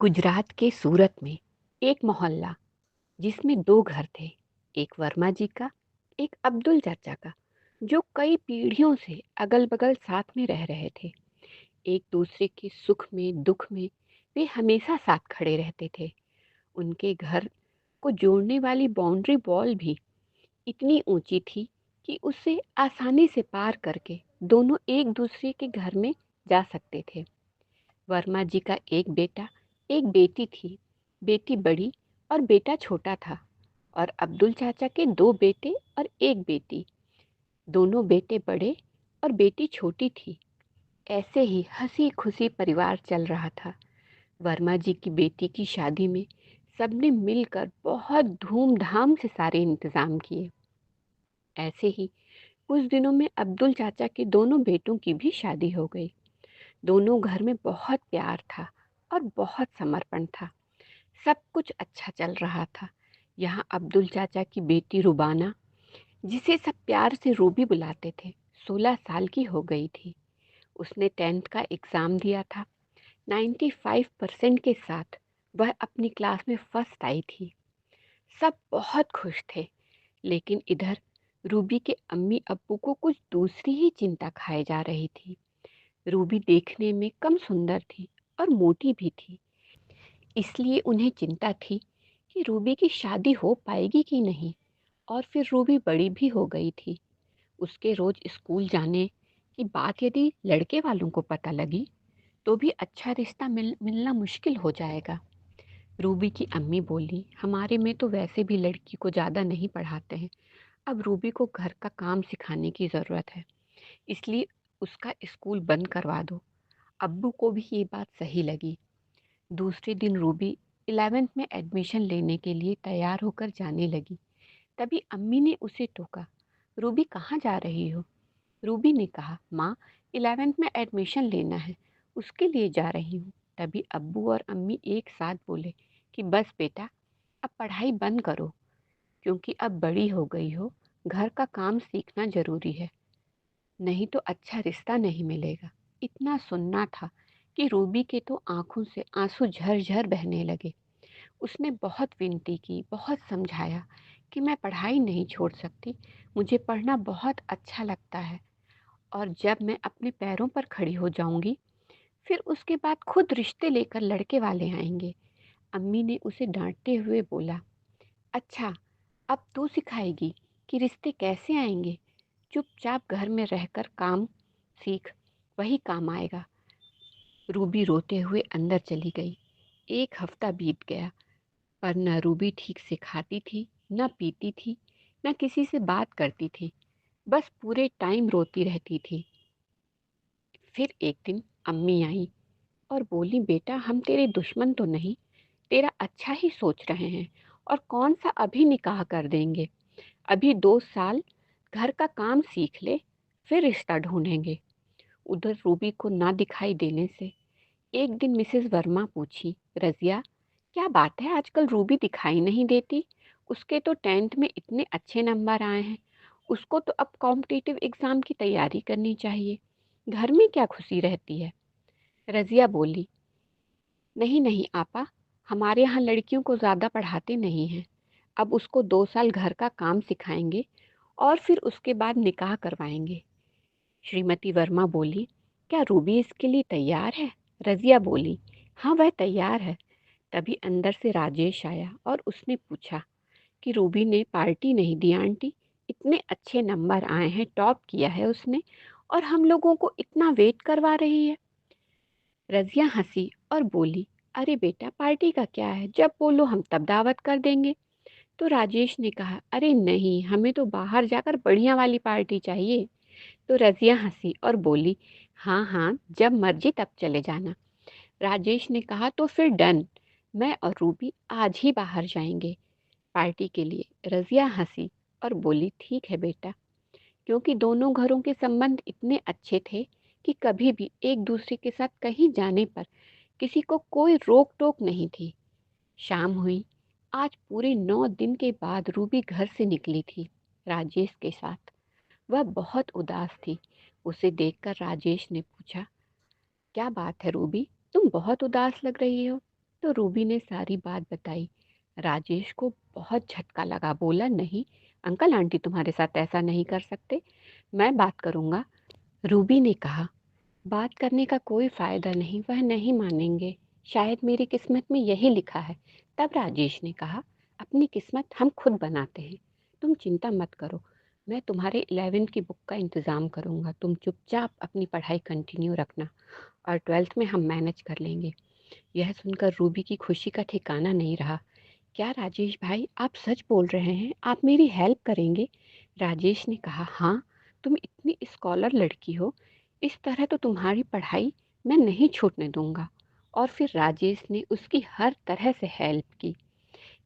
गुजरात के सूरत में एक मोहल्ला जिसमें दो घर थे। एक वर्मा जी का, एक अब्दुल चाचा का, जो कई पीढ़ियों से अगल बगल साथ में रह रहे थे। एक दूसरे के सुख में दुख में वे हमेशा साथ खड़े रहते थे। उनके घर को जोड़ने वाली बाउंड्री वॉल भी इतनी ऊंची थी कि उससे आसानी से पार करके दोनों एक दूसरे के घर में जा सकते थे। वर्मा जी का एक बेटा, एक बेटी थी। बेटी बड़ी और बेटा छोटा था। और अब्दुल चाचा के दो बेटे और एक बेटी। दोनों बेटे बड़े और बेटी छोटी थी। ऐसे ही हंसी खुशी परिवार चल रहा था। वर्मा जी की बेटी की शादी में सबने मिलकर बहुत धूमधाम से सारे इंतजाम किए। ऐसे ही कुछ दिनों में अब्दुल चाचा के दोनों बेटों की भी शादी हो गई। दोनों घर में बहुत प्यार था और बहुत समर्पण था। सब कुछ अच्छा चल रहा था। यहाँ अब्दुल चाचा की बेटी रुबाना, जिसे सब प्यार से रूबी बुलाते थे, 16 साल की हो गई थी। उसने 10th का एग्ज़ाम दिया था। 95% के साथ वह अपनी क्लास में फर्स्ट आई थी। सब बहुत खुश थे। लेकिन इधर रूबी के अम्मी अब्बू को कुछ दूसरी ही चिंता खाए जा रही थी। रूबी देखने में कम सुंदर थी और मोटी भी थी। इसलिए उन्हें चिंता थी कि रूबी की शादी हो पाएगी कि नहीं। और फिर रूबी बड़ी भी हो गई थी। उसके रोज स्कूल जाने की बात यदि लड़के वालों को पता लगी तो भी अच्छा रिश्ता मिलना मुश्किल हो जाएगा। रूबी की अम्मी बोली, हमारे में तो वैसे भी लड़की को ज़्यादा नहीं पढ़ाते हैं। अब रूबी को घर का काम सिखाने की ज़रूरत है, इसलिए उसका स्कूल बंद करवा दो। अब्बू को भी ये बात सही लगी। दूसरे दिन रूबी 11th में एडमिशन लेने के लिए तैयार होकर जाने लगी। तभी अम्मी ने उसे टोका, रूबी कहाँ जा रही हो? रूबी ने कहा, माँ 11th में एडमिशन लेना है, उसके लिए जा रही हूँ। तभी अब्बू और अम्मी एक साथ बोले कि बस बेटा, अब पढ़ाई बंद करो, क्योंकि अब बड़ी हो गई हो, घर का काम सीखना ज़रूरी है, नहीं तो अच्छा रिश्ता नहीं मिलेगा। इतना सुनना था कि रूबी के तो आंखों से आंसू झरझर बहने लगे। उसने बहुत विनती की, बहुत समझाया कि मैं पढ़ाई नहीं छोड़ सकती, मुझे पढ़ना बहुत अच्छा लगता है, और जब मैं अपने पैरों पर खड़ी हो जाऊंगी फिर उसके बाद खुद रिश्ते लेकर लड़के वाले आएंगे। अम्मी ने उसे डांटते हुए बोला, अच्छा, अब तू सिखाएगी कि रिश्ते कैसे आएंगे? चुपचाप घर में रहकर काम सीख, वही काम आएगा। रूबी रोते हुए अंदर चली गई। एक हफ्ता बीत गया, पर न रूबी ठीक से खाती थी, न पीती थी, न किसी से बात करती थी। बस पूरे टाइम रोती रहती थी। फिर एक दिन अम्मी आई और बोली, बेटा हम तेरे दुश्मन तो नहीं, तेरा अच्छा ही सोच रहे हैं, और कौन सा अभी निकाह कर देंगे। अभी 2 साल घर का काम सीख ले, फिर रिश्ता ढूंढेंगे। उधर रूबी को ना दिखाई देने से एक दिन मिसेस वर्मा पूछी, रजिया क्या बात है, आजकल रूबी दिखाई नहीं देती? उसके तो 10th में इतने अच्छे नंबर आए हैं, उसको तो अब कॉम्पिटिटिव एग्ज़ाम की तैयारी करनी चाहिए, घर में क्या खुशी रहती है? रजिया बोली, नहीं नहीं आपा, हमारे यहाँ लड़कियों को ज़्यादा पढ़ाते नहीं हैं। अब उसको 2 साल घर का काम सिखाएंगे और फिर उसके बाद निकाह करवाएंगे। श्रीमती वर्मा बोली, क्या रूबी इसके लिए तैयार है? रजिया बोली, हाँ वह तैयार है। तभी अंदर से राजेश आया और उसने पूछा कि रूबी ने पार्टी नहीं दी आंटी, इतने अच्छे नंबर आए हैं, टॉप किया है उसने, और हम लोगों को इतना वेट करवा रही है। रजिया हंसी और बोली, अरे बेटा पार्टी का क्या है, जब बोलो हम तब दावत कर देंगे। तो राजेश ने कहा, अरे नहीं, हमें तो बाहर जाकर बढ़िया वाली पार्टी चाहिए। तो रजिया हंसी और बोली, हाँ हाँ, जब मर्जी तब चले जाना। राजेश ने कहा, तो फिर डन, मैं और रूबी आज ही बाहर जाएंगे पार्टी के लिए। रजिया हंसी और बोली, ठीक है बेटा, क्योंकि दोनों घरों के संबंध इतने अच्छे थे कि कभी भी एक दूसरे के साथ कहीं जाने पर किसी को कोई रोक टोक नहीं थी। शाम हुई। आज पूरे 9 दिन के बाद रूबी घर से निकली थी राजेश के साथ। वह बहुत उदास थी। उसे देखकर राजेश ने पूछा, क्या बात है रूबी, तुम बहुत उदास लग रही हो? तो रूबी ने सारी बात बताई। राजेश को बहुत झटका लगा, बोला नहीं अंकल आंटी तुम्हारे साथ ऐसा नहीं कर सकते, मैं बात करूंगा। रूबी ने कहा बात करने का कोई फायदा नहीं, वह नहीं मानेंगे, शायद मेरी किस्मत में यही लिखा है। तब राजेश ने कहा अपनी किस्मत हम खुद बनाते हैं, तुम चिंता मत करो, मैं तुम्हारे 11th की बुक का इंतज़ाम करूंगा, तुम चुपचाप अपनी पढ़ाई कंटिन्यू रखना और 12th में हम मैनेज कर लेंगे। यह सुनकर रूबी की खुशी का ठिकाना नहीं रहा। क्या राजेश भाई आप सच बोल रहे हैं, आप मेरी हेल्प करेंगे? राजेश ने कहा हाँ, तुम इतनी स्कॉलर लड़की हो, इस तरह तो तुम्हारी पढ़ाई मैं नहीं छूटने दूंगा। और फिर राजेश ने उसकी हर तरह से हेल्प की।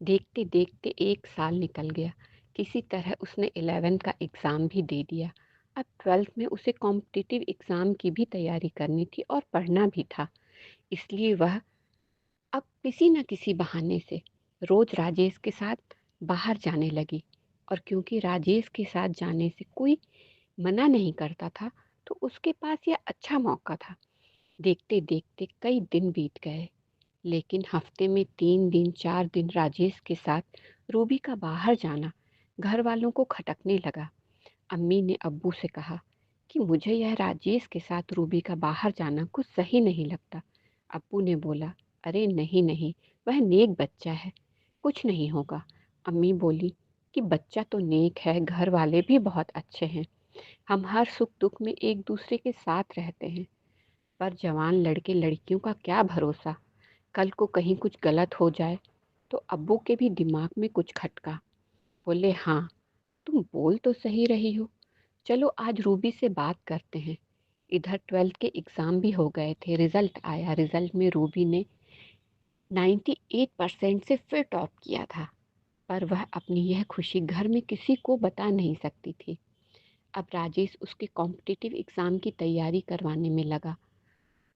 देखते देखते 1 साल निकल गया। किसी तरह उसने 11th का एग्ज़ाम भी दे दिया। अब 12th में उसे कॉम्पिटिटिव एग्ज़ाम की भी तैयारी करनी थी और पढ़ना भी था। इसलिए वह अब किसी न किसी बहाने से रोज राजेश के साथ बाहर जाने लगी। और क्योंकि राजेश के साथ जाने से कोई मना नहीं करता था, तो उसके पास यह अच्छा मौका था। देखते देखते कई दिन बीत गए, लेकिन हफ्ते में 3 दिन 4 दिन राजेश के साथ रूबी का बाहर जाना घर वालों को खटकने लगा। अम्मी ने अब्बू से कहा कि मुझे यह राजेश के साथ रूबी का बाहर जाना कुछ सही नहीं लगता। अब्बू ने बोला अरे नहीं नहीं, वह नेक बच्चा है, कुछ नहीं होगा। अम्मी बोली कि बच्चा तो नेक है, घर वाले भी बहुत अच्छे हैं, हम हर सुख दुख में एक दूसरे के साथ रहते हैं। पर जवान लड़के लड़कियों का क्या भरोसा, कल को कहीं कुछ गलत हो जाए। तो अब्बू के भी दिमाग में कुछ खटका। बोले हाँ, तुम बोल तो सही रही हो, चलो आज रूबी से बात करते हैं। इधर 12th के एग्ज़ाम भी हो गए थे, रिजल्ट आया। रिजल्ट में रूबी ने 98% से फिर टॉप किया था। पर वह अपनी यह खुशी घर में किसी को बता नहीं सकती थी। अब राजेश उसके कॉम्पिटिटिव एग्ज़ाम की तैयारी करवाने में लगा।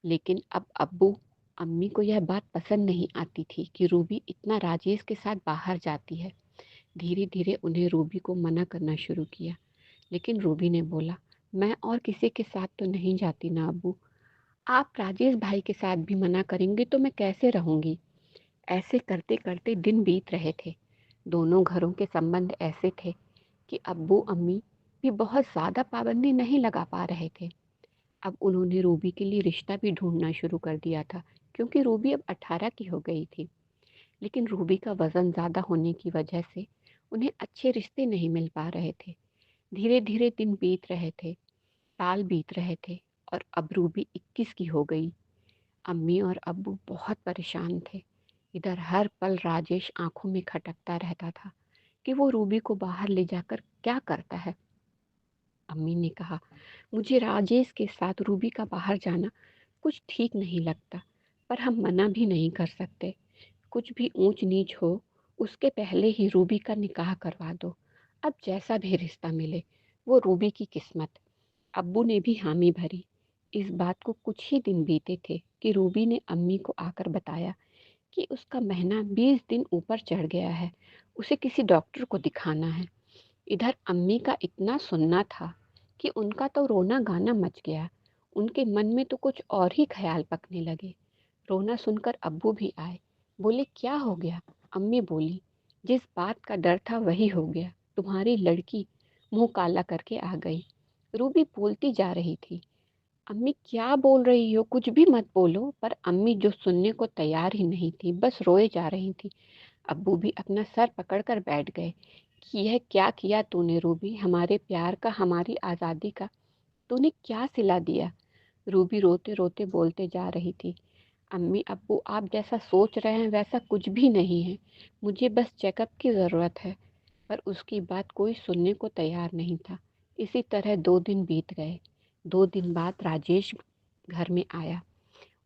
लेकिन अब अब्बू अम्मी को यह बात पसंद नहीं आती थी कि रूबी इतना राजेश के साथ बाहर जाती है। धीरे धीरे उन्हें रूबी को मना करना शुरू किया। लेकिन रूबी ने बोला मैं और किसी के साथ तो नहीं जाती ना अब्बू, आप राजेश भाई के साथ भी मना करेंगे तो मैं कैसे रहूँगी। ऐसे करते करते दिन बीत रहे थे। दोनों घरों के संबंध ऐसे थे कि अब्बू अम्मी भी बहुत ज़्यादा पाबंदी नहीं लगा पा रहे थे। अब उन्होंने रूबी के लिए रिश्ता भी ढूंढना शुरू कर दिया था, क्योंकि रूबी अब 18 की हो गई थी। लेकिन रूबी का वज़न ज़्यादा होने की वजह से उन्हें अच्छे रिश्ते नहीं मिल पा रहे थे। धीरे धीरे दिन बीत रहे थे, साल बीत रहे थे, और अब रूबी 21 की हो गई। अम्मी और अब्बू बहुत परेशान थे। इधर हर पल राजेश आंखों में खटकता रहता था कि वो रूबी को बाहर ले जाकर क्या करता है। अम्मी ने कहा मुझे राजेश के साथ रूबी का बाहर जाना कुछ ठीक नहीं लगता, पर हम मना भी नहीं कर सकते। कुछ भी ऊंच नीच हो, उसके पहले ही रूबी का निकाह करवा दो। अब जैसा भी रिश्ता मिले, वो रूबी की किस्मत। अब्बू ने भी हामी भरी। इस बात को कुछ ही दिन बीते थे कि रूबी ने अम्मी को आकर बताया कि उसका महीना 20 दिन ऊपर चढ़ गया है, उसे किसी डॉक्टर को दिखाना है। इधर अम्मी का इतना सुनना था कि उनका तो रोना गाना मच गया। उनके मन में तो कुछ और ही ख्याल पकने लगे। रोना सुनकर अब्बू भी आए। बोले क्या हो गया? अम्मी बोली जिस बात का डर था वही हो गया, तुम्हारी लड़की मुंह काला करके आ गई। रूबी बोलती जा रही थी अम्मी क्या बोल रही हो, कुछ भी मत बोलो। पर अम्मी जो सुनने को तैयार ही नहीं थी, बस रोए जा रही थी। अब्बू भी अपना सर पकड़कर बैठ गए कि यह क्या किया तूने रूबी, हमारे प्यार का, हमारी आज़ादी का तूने क्या सिला दिया। रूबी रोते रोते बोलते जा रही थी अम्मी अब्बू आप जैसा सोच रहे हैं वैसा कुछ भी नहीं है, मुझे बस चेकअप की ज़रूरत है। पर उसकी बात कोई सुनने को तैयार नहीं था। इसी तरह 2 दिन बीत गए। 2 दिन बाद राजेश घर में आया।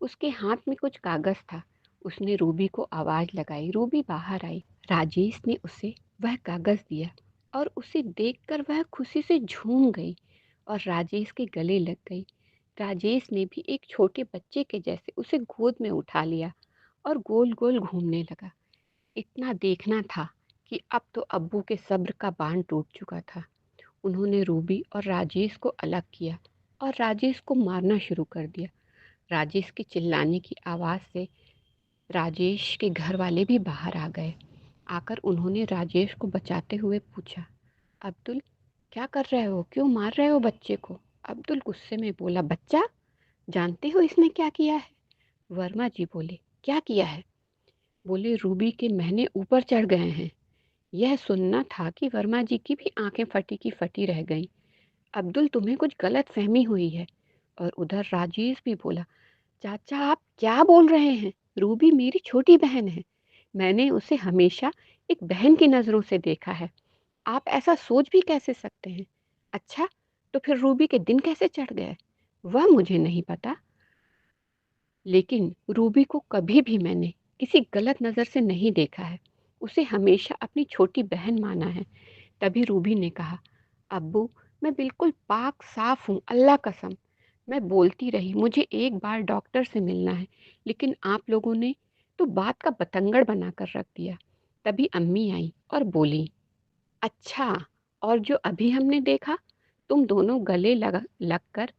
उसके हाथ में कुछ कागज़ था। उसने रूबी को आवाज़ लगाई, रूबी बाहर आई। राजेश ने उसे वह कागज़ दिया और उसे देखकर वह खुशी से झूम गई और राजेश के गले लग गई। राजेश ने भी एक छोटे बच्चे के जैसे उसे गोद में उठा लिया और गोल गोल घूमने लगा। इतना देखना था कि अब तो अब्बू के सब्र का बांध टूट चुका था। उन्होंने रूबी और राजेश को अलग किया और राजेश को मारना शुरू कर दिया। राजेश के चिल्लाने की आवाज़ से राजेश के घर वाले भी बाहर आ गए। आकर उन्होंने राजेश को बचाते हुए पूछा, अब्दुल, क्या कर रहे हो? क्यों मार रहे हो बच्चे को? अब्दुल गुस्से में बोला, बच्चा? जानते हो इसने क्या किया है? वर्मा जी बोले, क्या किया है? बोले, रूबी के महीने ऊपर चढ़ गए हैं। यह सुनना था कि वर्मा जी की भी आंखें फटी की फटी रह गईं। अब्दुल, तुम्हें कुछ गलत फहमी हुई है। और उधर राजेश भी बोला, चाचा आप क्या बोल रहे हैं? रूबी मेरी छोटी बहन है। मैंने उसे हमेशा एक बहन की नज़रों से देखा है। आप ऐसा सोच भी कैसे सकते हैं? अच्छा, तो फिर रूबी के दिन कैसे चढ़ गए? वह मुझे नहीं पता, लेकिन रूबी को कभी भी मैंने किसी गलत नज़र से नहीं देखा है। उसे हमेशा अपनी छोटी बहन माना है। तभी रूबी ने कहा, अब्बू, मैं बिल्कुल पाक साफ हूँ, अल्लाह कसम। मैं बोलती रही, मुझे एक बार डॉक्टर से मिलना है, लेकिन आप लोगों ने तो बात का बतंगड़ बनाकर रख दिया। तभी अम्मी आई और बोली, अच्छा, और जो अभी हमने देखा, तुम दोनों गले लग लगकर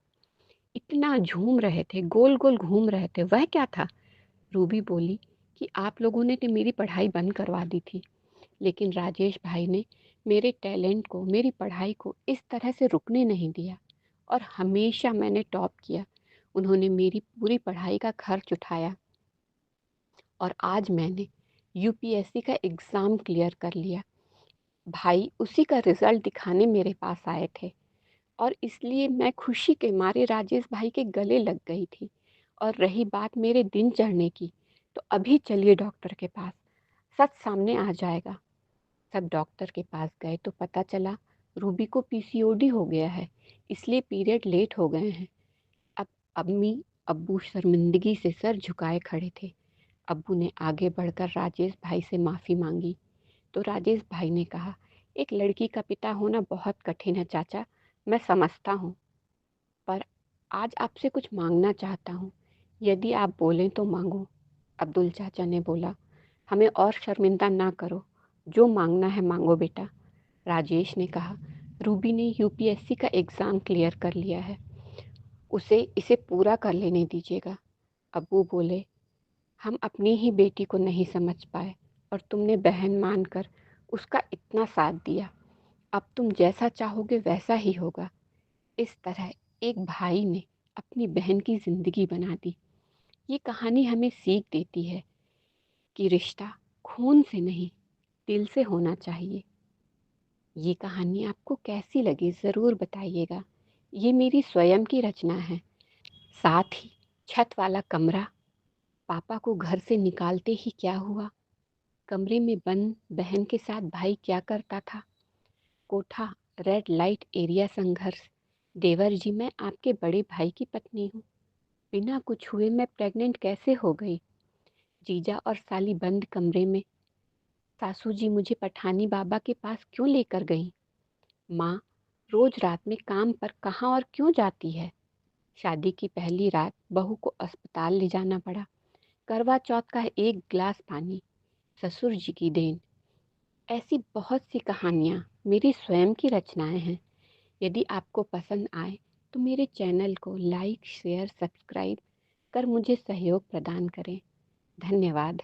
इतना झूम रहे थे, गोल गोल घूम रहे थे, वह क्या था? रूबी बोली कि आप लोगों ने तो मेरी पढ़ाई बंद करवा दी थी, लेकिन राजेश भाई ने मेरे टैलेंट को, मेरी पढ़ाई को इस तरह से रुकने नहीं दिया और हमेशा मैंने टॉप किया। उन्होंने मेरी पूरी पढ़ाई का खर्च उठाया और आज मैंने यूपीएससी का एग्ज़ाम क्लियर कर लिया। भाई उसी का रिज़ल्ट दिखाने मेरे पास आए थे और इसलिए मैं खुशी के मारे राजेश भाई के गले लग गई थी। और रही बात मेरे दिन चढ़ने की, तो अभी चलिए डॉक्टर के पास, सच सामने आ जाएगा। सब डॉक्टर के पास गए तो पता चला रूबी को पीसीओडी हो गया है, इसलिए पीरियड लेट हो गए हैं। अब अम्मी अब्बू शर्मिंदगी से सर झुकाए खड़े थे। अब्बू ने आगे बढ़कर राजेश भाई से माफ़ी मांगी तो राजेश भाई ने कहा, एक लड़की का पिता होना बहुत कठिन है चाचा, मैं समझता हूँ, पर आज आपसे कुछ मांगना चाहता हूँ। यदि आप बोलें तो मांगो। अब्दुल चाचा ने बोला, हमें और शर्मिंदा ना करो, जो मांगना है मांगो बेटा। राजेश ने कहा, रूबी ने यूपीएससी का एग्ज़ाम क्लियर कर लिया है, उसे इसे पूरा कर लेने दीजिएगा। अब्बू बोले, हम अपनी ही बेटी को नहीं समझ पाए और तुमने बहन मानकर उसका इतना साथ दिया। अब तुम जैसा चाहोगे वैसा ही होगा। इस तरह एक भाई ने अपनी बहन की ज़िंदगी बना दी। ये कहानी हमें सीख देती है कि रिश्ता खून से नहीं, दिल से होना चाहिए। ये कहानी आपको कैसी लगी ज़रूर बताइएगा। ये मेरी स्वयं की रचना है। साथ ही छत वाला कमरा, पापा को घर से निकालते ही क्या हुआ, कमरे में बंद बहन के साथ भाई क्या करता था, कोठा, रेड लाइट एरिया संघर्ष, देवर जी मैं आपके बड़े भाई की पत्नी हूँ, बिना कुछ हुए मैं प्रेग्नेंट कैसे हो गई, जीजा और साली बंद कमरे में, सासू जी मुझे पठानी बाबा के पास क्यों लेकर गई, माँ रोज रात में काम पर कहाँ और क्यों जाती है, शादी की पहली रात बहू को अस्पताल ले जाना पड़ा, करवा चौथ का एक गिलास पानी, ससुर जी की देन। ऐसी बहुत सी कहानियाँ मेरी स्वयं की रचनाएं हैं। यदि आपको पसंद आए तो मेरे चैनल को लाइक, शेयर, सब्सक्राइब कर मुझे सहयोग प्रदान करें। धन्यवाद।